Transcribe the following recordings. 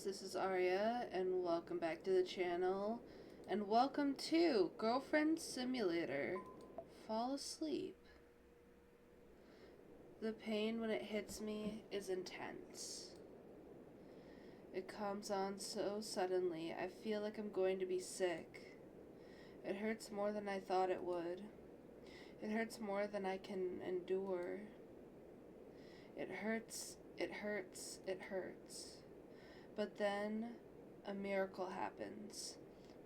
this is Arya, and welcome back to the channel, and welcome to Girlfriend Simulator. Fall asleep. The pain when it hits me is intense. It comes on so suddenly, I feel like I'm going to be sick. It hurts more than I thought it would. It hurts more than I can endure. It hurts, it hurts, it hurts. But then, a miracle happens.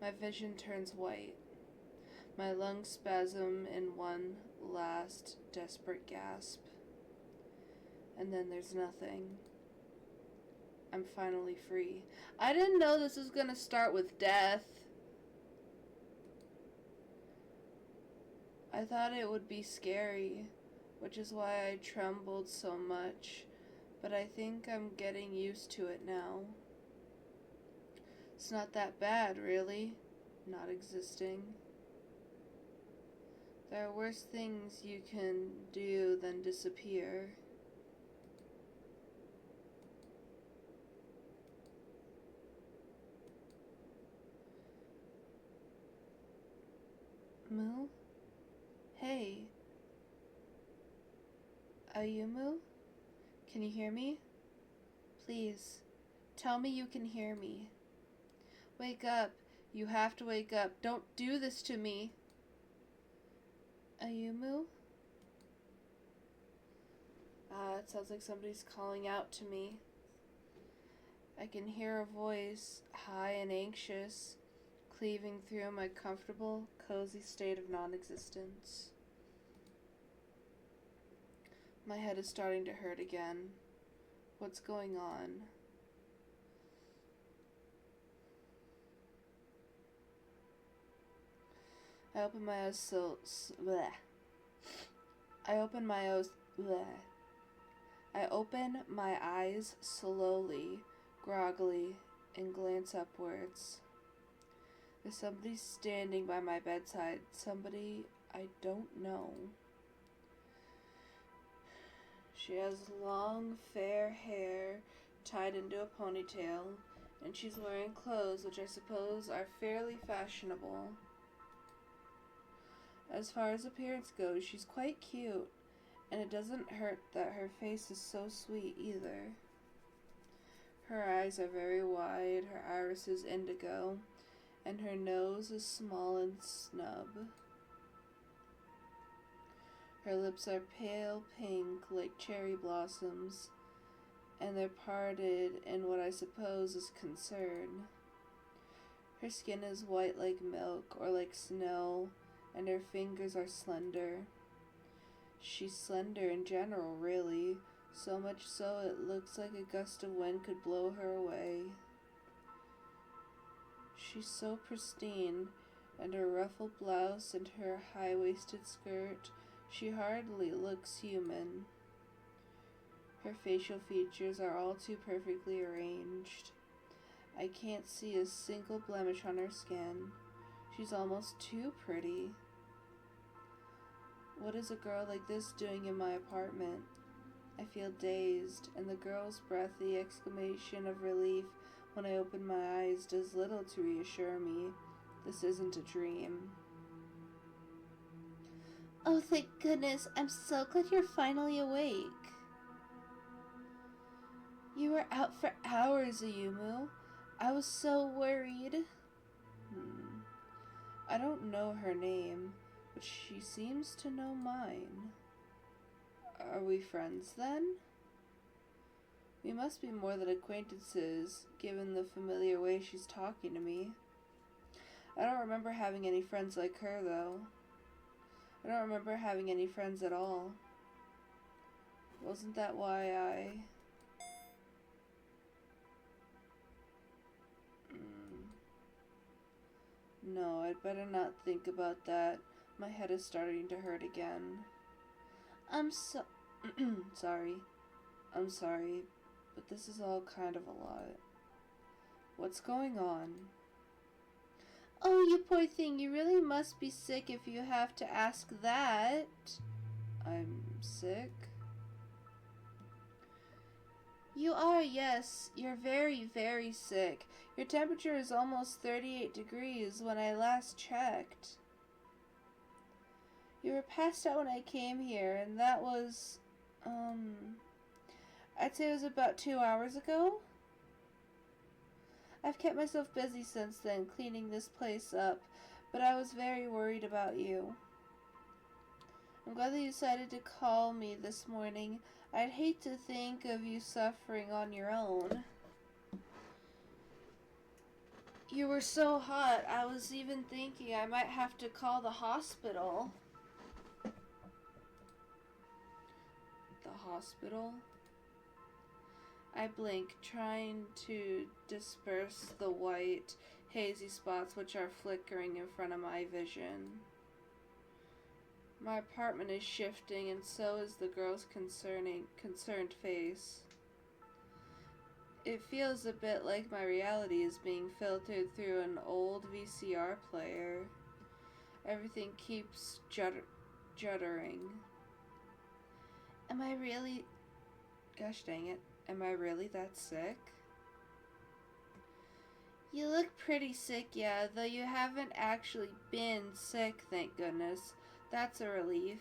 My vision turns white. My lungs spasm in one last desperate gasp. And then there's nothing. I'm finally free. I didn't know this was gonna start with death. I thought it would be scary, which is why I trembled so much, but I think I'm getting used to it now. It's not that bad, really, not existing. There are worse things you can do than disappear. Moo? Hey. Ayumu? Can you hear me? Please, tell me you can hear me. Wake up. You have to wake up. Don't do this to me. Ayumu? It sounds like somebody's calling out to me. I can hear a voice, high and anxious, cleaving through my comfortable, cozy state of non-existence. My head is starting to hurt again. What's going on? I open my eyes bleh. I open my eyes slowly, groggily, and glance upwards. There's somebody standing by my bedside, somebody I don't know. She has long, fair hair tied into a ponytail, and she's wearing clothes which I suppose are fairly fashionable. As far as appearance goes, she's quite cute, and it doesn't hurt that her face is so sweet either. Her eyes are very wide, her iris is indigo, and her nose is small and snub. Her lips are pale pink like cherry blossoms, and they're parted in what I suppose is concern. Her skin is white like milk or like snow, and her fingers are slender. She's slender in general, really, so much so it looks like a gust of wind could blow her away. She's so pristine, and her ruffled blouse and her high-waisted skirt, she hardly looks human. Her facial features are all too perfectly arranged. I can't see a single blemish on her skin. She's almost too pretty. What is a girl like this doing in my apartment? I feel dazed, and the girl's breathy exclamation of relief when I open my eyes does little to reassure me. This isn't a dream. Oh, thank goodness. I'm so glad you're finally awake. You were out for hours, Ayumu. I was so worried. I don't know her name, but she seems to know mine. Are we friends, then? We must be more than acquaintances, given the familiar way she's talking to me. I don't remember having any friends like her, though. I don't remember having any friends at all. Wasn't that why I... No, I'd better not think about that. My head is starting to hurt again. Sorry. I'm sorry, but this is all kind of a lot. What's going on? Oh, you poor thing, you really must be sick if you have to ask that. I'm sick? You are, yes. You're very, very sick. Your temperature is almost 38 degrees when I last checked. You were passed out when I came here, and that was, I'd say it was about 2 hours ago. I've kept myself busy since then, cleaning this place up, but I was very worried about you. I'm glad that you decided to call me this morning. I'd hate to think of you suffering on your own. You were so hot, I was even thinking I might have to call the hospital. The hospital? I blink, trying to disperse the white, hazy spots which are flickering in front of my vision. My apartment is shifting, and so is the girl's concerned face. It feels a bit like my reality is being filtered through an old VCR player. Everything keeps juddering. Am I really... Gosh dang it. Am I really that sick? You look pretty sick, yeah, though you haven't actually been sick, thank goodness. That's a relief.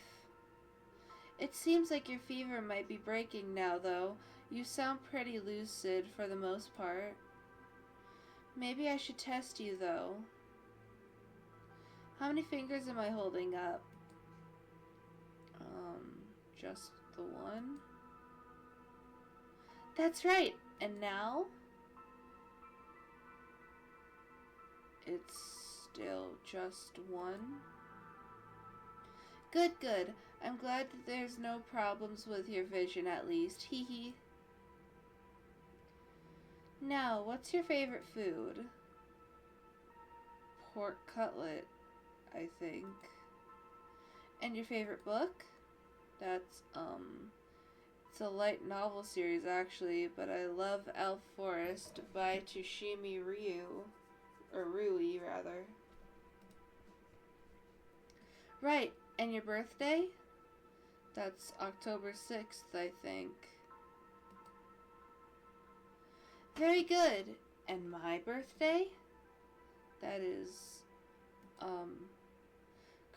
It seems like your fever might be breaking now, though. You sound pretty lucid for the most part. Maybe I should test you, though. How many fingers am I holding up? Just the one? That's right. And now? It's still just one. Good, good. I'm glad that there's no problems with your vision, at least. Hee hee. Now, what's your favorite food? Pork cutlet, I think. And your favorite book? That's, it's a light novel series, actually, but I love Elf Forest by Toshimi Rui, rather. Right, and your birthday? That's October 6th, I think. Very good. And my birthday? That is,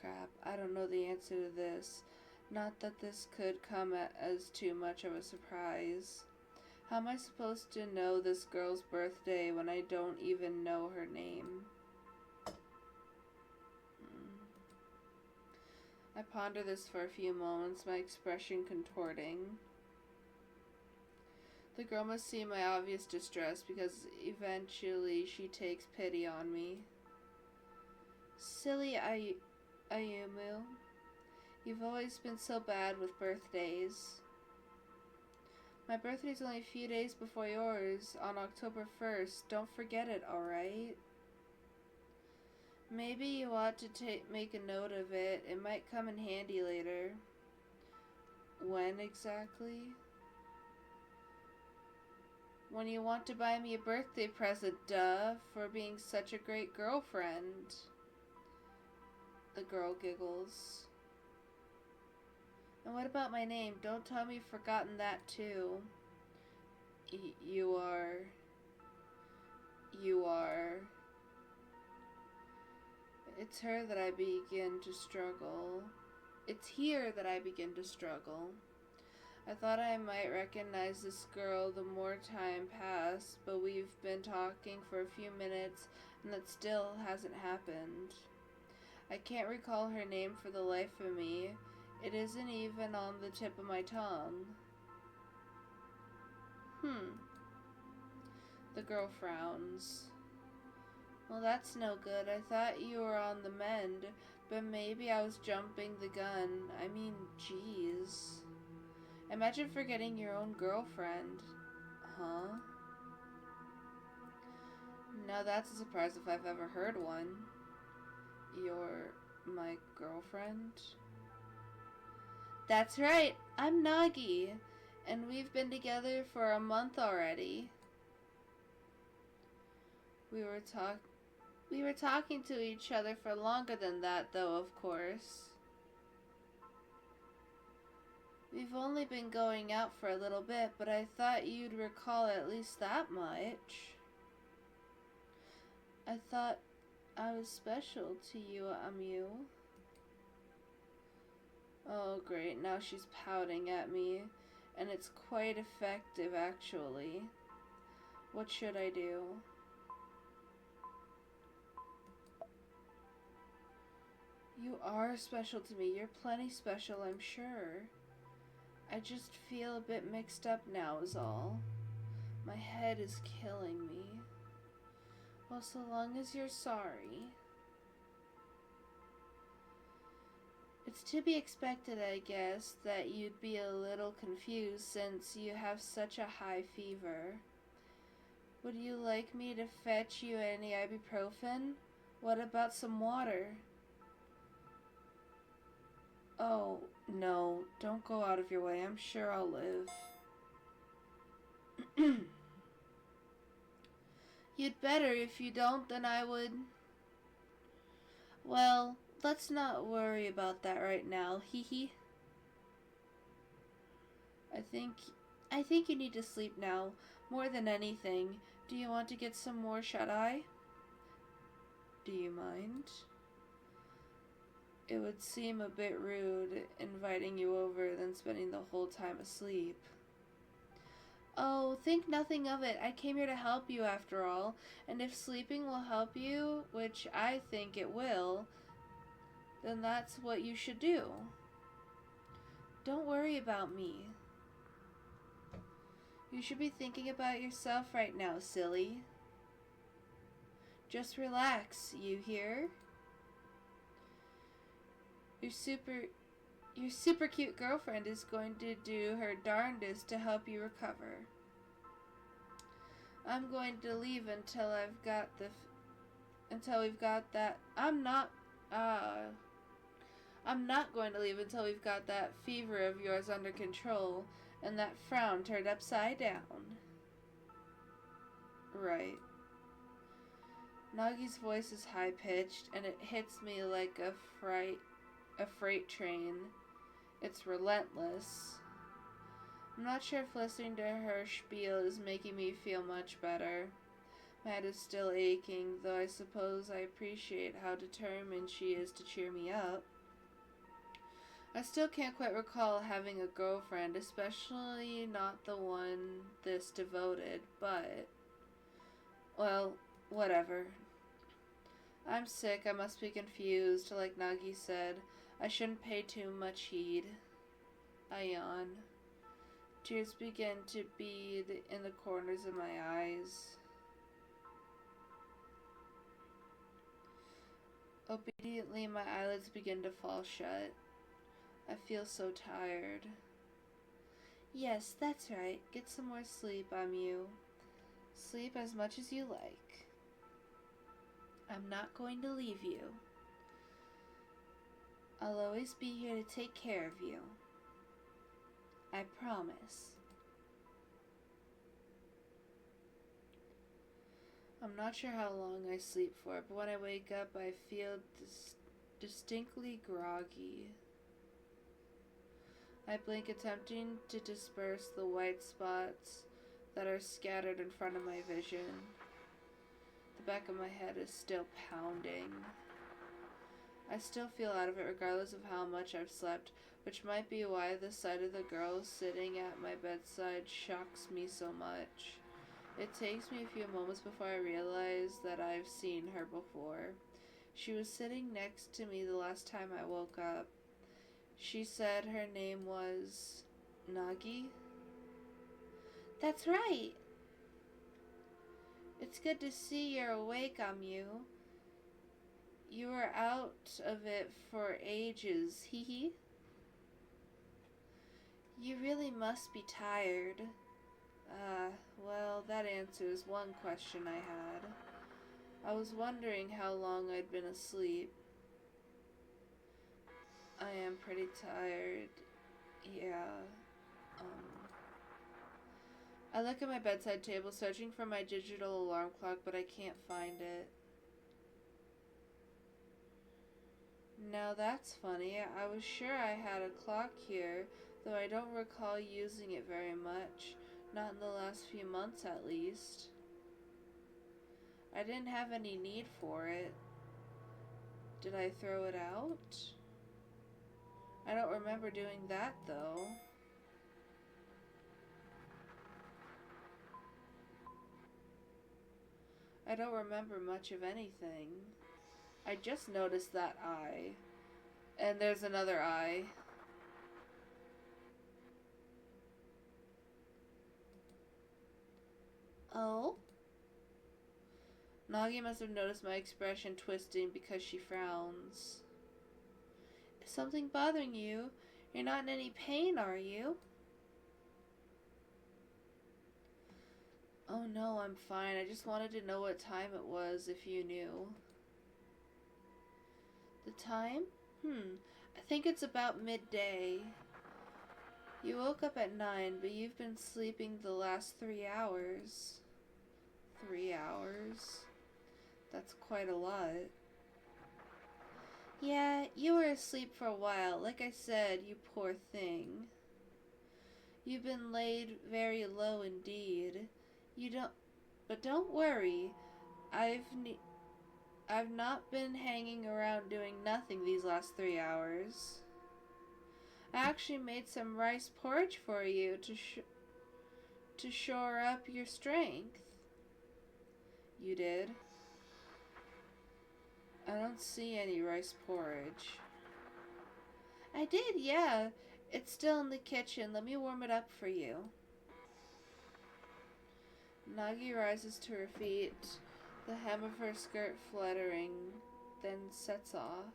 crap. I don't know the answer to this. Not that this could come as too much of a surprise. How am I supposed to know this girl's birthday when I don't even know her name? I ponder this for a few moments, my expression contorting. The girl must see my obvious distress because eventually she takes pity on me. Silly Ayumu. You've always been so bad with birthdays. My birthday's only a few days before yours, on October 1st. Don't forget it, alright? Maybe you ought to make a note of it. It might come in handy later. When exactly? When you want to buy me a birthday present, duh, for being such a great girlfriend. The girl giggles. And what about my name? Don't tell me you've forgotten that too. You are... It's here that I begin to struggle. I thought I might recognize this girl the more time passed, but we've been talking for a few minutes and that still hasn't happened. I can't recall her name for the life of me. It isn't even on the tip of my tongue. The girl frowns. Well, that's no good. I thought you were on the mend, but maybe I was jumping the gun. I mean, jeez. Imagine forgetting your own girlfriend. Huh? Now that's a surprise if I've ever heard one. You're my girlfriend? That's right. I'm Nagi, and we've been together for a month already. We were talking to each other for longer than that, though, of course. We've only been going out for a little bit, but I thought you'd recall at least that much. I thought I was special to you, Amu. Oh, great. Now she's pouting at me. And it's quite effective, actually. What should I do? You are special to me. You're plenty special, I'm sure. I just feel a bit mixed up now is all. My head is killing me. Well, so long as you're sorry. It's to be expected, I guess, that you'd be a little confused since you have such a high fever. Would you like me to fetch you any ibuprofen? What about some water? Oh, no, don't go out of your way. I'm sure I'll live. You'd better. If you don't, then I would. Well, let's not worry about that right now. Hee hee. I think you need to sleep now, more than anything. Do you want to get some more shut-eye? Do you mind? It would seem a bit rude inviting you over then spending the whole time asleep. Oh, think nothing of it. I came here to help you after all, and if sleeping will help you, which I think it will, then that's what you should do. Don't worry about me. You should be thinking about yourself right now, silly. Just relax, you hear? Your super cute girlfriend is going to do her darndest to help you recover. I'm going to leave until we've got that. I'm not going to leave until we've got that fever of yours under control and that frown turned upside down. Right. Nagi's voice is high-pitched and it hits me like a freight train. It's relentless. I'm not sure if listening to her spiel is making me feel much better. My head is still aching, though I suppose I appreciate how determined she is to cheer me up. I still can't quite recall having a girlfriend, especially not the one this devoted, but, well, whatever. I'm sick, I must be confused, like Nagi said. I shouldn't pay too much heed. I yawn. Tears begin to bead in the corners of my eyes. Obediently, my eyelids begin to fall shut. I feel so tired. Yes, that's right. Get some more sleep, Amu. Sleep as much as you like. I'm not going to leave you. I'll always be here to take care of you. I promise. I'm not sure how long I sleep for, but when I wake up, I feel distinctly groggy. I blink, attempting to disperse the white spots that are scattered in front of my vision. The back of my head is still pounding. I still feel out of it regardless of how much I've slept, which might be why the sight of the girl sitting at my bedside shocks me so much. It takes me a few moments before I realize that I've seen her before. She was sitting next to me the last time I woke up. She said her name was Nagi. That's right. It's good to see you're awake, Amu. You were out of it for ages, hee hee. You really must be tired. Well, that answers one question I had. I was wondering how long I'd been asleep. I am pretty tired. Yeah. I look at my bedside table, searching for my digital alarm clock, but I can't find it. Now that's funny. I was sure I had a clock here, though I don't recall using it very much, not in the last few months at least. I didn't have any need for it. Did I throw it out? I don't remember doing that, though. I don't remember much of anything. I just noticed that eye. And there's another eye. Oh? Nagi must have noticed my expression twisting because she frowns. Is something bothering you? You're not in any pain, are you? Oh no, I'm fine. I just wanted to know what time it was, if you knew. The time? I think it's about midday. You woke up at 9, but you've been sleeping the last 3 hours. 3 hours? That's quite a lot. Yeah, you were asleep for a while. Like I said, you poor thing. You've been laid very low indeed. But don't worry. I've not been hanging around doing nothing these last 3 hours. I actually made some rice porridge for you to shore up your strength. You did? I don't see any rice porridge. I did, yeah. It's still in the kitchen. Let me warm it up for you. Nagi rises to her feet, the hem of her skirt fluttering, then sets off.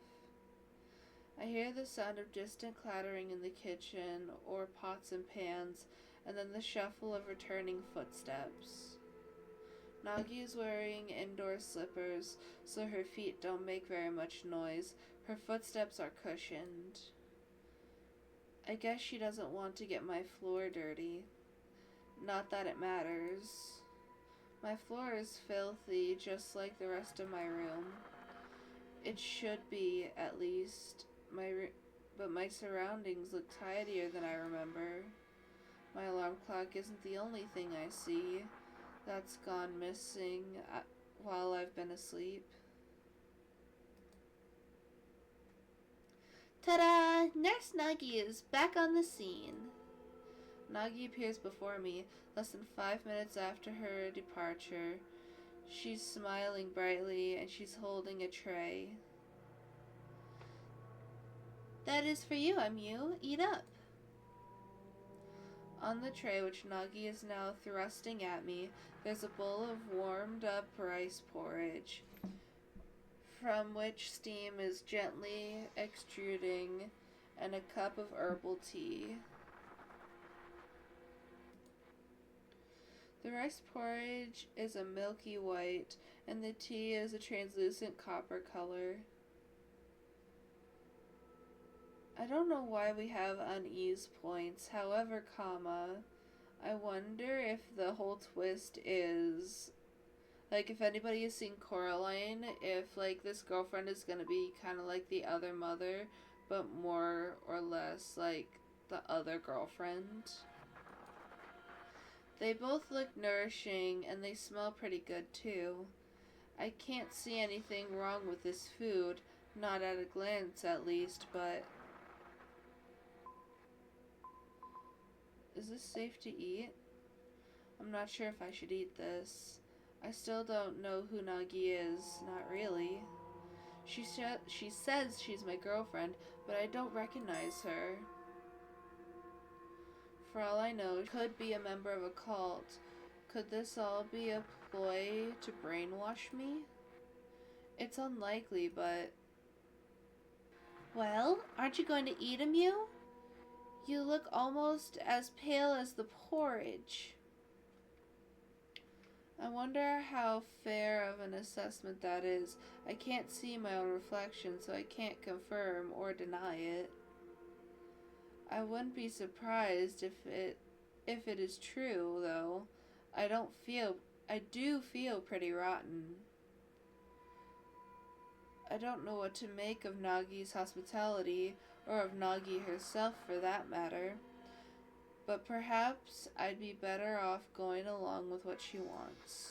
I hear the sound of distant clattering in the kitchen, or pots and pans, and then the shuffle of returning footsteps. Nagi is wearing indoor slippers, so her feet don't make very much noise. Her footsteps are cushioned. I guess she doesn't want to get my floor dirty. Not that it matters. My floor is filthy, just like the rest of my room. It should be, at least. But my surroundings look tidier than I remember. My alarm clock isn't the only thing I see that's gone missing while I've been asleep. Ta-da! Nurse Nagi is back on the scene. Nagi appears before me, less than 5 minutes after her departure. She's smiling brightly, and she's holding a tray. That is for you, Emu. Eat up. On the tray, which Nagi is now thrusting at me, there's a bowl of warmed-up rice porridge, from which steam is gently extruding, and a cup of herbal tea. The rice porridge is a milky white, and the tea is a translucent copper color. I don't know why we have unease points. However, I wonder if the whole twist is, like, if anybody has seen Coraline, if, like, this girlfriend is gonna be kind of like the other mother, but more or less like the other girlfriend. They both look nourishing, and they smell pretty good, too. I can't see anything wrong with this food, not at a glance, at least, but... Is this safe to eat? I'm not sure if I should eat this. I still don't know who Nagi is. Not really. She says she's my girlfriend, but I don't recognize her. For all I know, she could be a member of a cult. Could this all be a ploy to brainwash me? It's unlikely, but... Well, aren't you going to eat him, you? You look almost as pale as the porridge. I wonder how fair of an assessment that is. I can't see my own reflection, so I can't confirm or deny it. I wouldn't be surprised if it is true, though. I do feel pretty rotten. I don't know what to make of Nagi's hospitality, or of Nagi herself for that matter. But perhaps I'd be better off going along with what she wants.